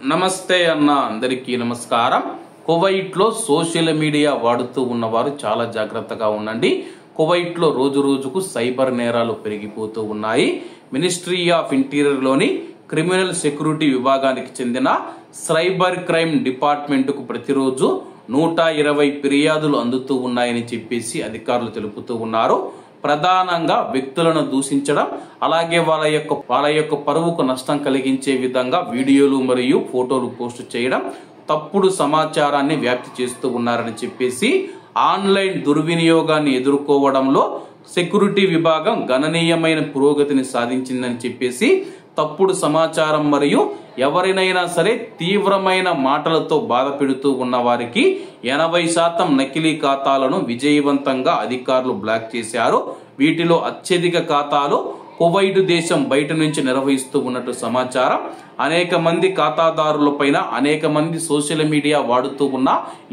నమస్తే అన్న అందరికీ నమస్కారం. కువైట్ లో సోషల్ మీడియా వాడుతూ ఉన్నవారు చాలా జాగ్రత్తగా ఉండండి. కువైట్ లో రోజు రోజుకు సైబర్ నేరాలు పెరిగిపోతూ ఉన్నాయి. మినిస్ట్రీ ఆఫ్ ఇంటీరియర్ లోని క్రిమినల్ సెక్యూరిటీ విభాగానికి చెందిన సైబర్ క్రైమ్ డిపార్ట్మెంట్ కు ప్రతిరోజు 120 ఫిర్యాదులు అందుతూ ఉన్నాయని చెప్పేసి అధికారులు తెలుపుతూ ఉన్నారు. ప్రధానంగా వ్యక్తులను దూషించడం, అలాగే వాళ్ళ యొక్క పరువుకు నష్టం కలిగించే విధంగా వీడియోలు మరియు ఫోటోలు పోస్ట్ చేయడం, తప్పుడు సమాచారాన్ని వ్యాప్తి చేస్తూ ఉన్నారని చెప్పేసి ఆన్లైన్ దుర్వినియోగాన్ని ఎదుర్కోవడంలో సెక్యూరిటీ విభాగం గణనీయమైన పురోగతిని సాధించిందని చెప్పేసి తప్పుడు సమాచారం మరియు ఎవరినైనా సరే తీవ్రమైన మాటలతో బాధ పెడుతూ ఉన్న వారికి 80% నకిలీ ఖాతాలను విజయవంతంగా అధికారులు బ్లాక్ చేశారు. వీటిలో అత్యధిక ఖాతాలు కువైట్ దేశం బయట నుంచి నిర్వహిస్తూ ఉన్నట్టు సమాచారం. అనేక మంది ఖాతాదారులపైన అనేక మంది సోషల్ మీడియా వాడుతూ ఉన్న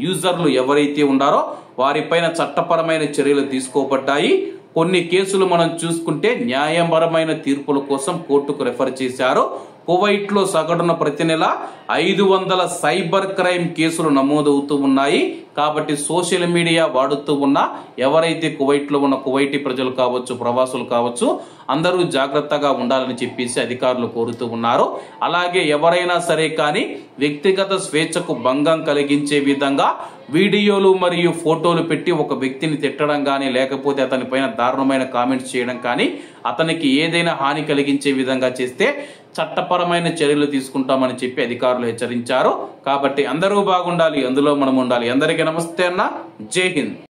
యూజర్లు ఎవరైతే ఉన్నారో వారిపైన చట్టపరమైన చర్యలు తీసుకోబడ్డాయి. కొన్ని కేసులు మనం చూసుకుంటే న్యాయపరమైన తీర్పుల కోసం కోర్టుకు రెఫర్ చేశారు. కువైట్ లో సగటున ప్రతి నెల 500 సైబర్ క్రైమ్ కేసులు నమోదవుతూ ఉన్నాయి. కాబట్టి సోషల్ మీడియా వాడుతూ ఉన్న ఎవరైతే కువైట్ లో ఉన్న కువైటీ ప్రజలు కావచ్చు, ప్రవాసులు కావచ్చు, అందరూ జాగ్రత్తగా ఉండాలని చెప్పేసి అధికారులు కోరుతూ ఉన్నారు. అలాగే ఎవరైనా సరే కానీ వ్యక్తిగత స్వేచ్ఛకు భంగం కలిగించే విధంగా వీడియోలు మరియు ఫోటోలు పెట్టి ఒక వ్యక్తిని తిట్టడం కానీ, లేకపోతే అతని పైన దారుణమైన కామెంట్స్ చేయడం కానీ, అతనికి ఏదైనా హాని కలిగించే విధంగా చేస్తే చట్టపరమైన చర్యలు తీసుకుంటామని చెప్పి అధికారులు హెచ్చరించారు. కాబట్టి అందరూ బాగుండాలి, అందులో మనం ఉండాలి. అందరికీ నమస్తే అన్న, జై హింద్.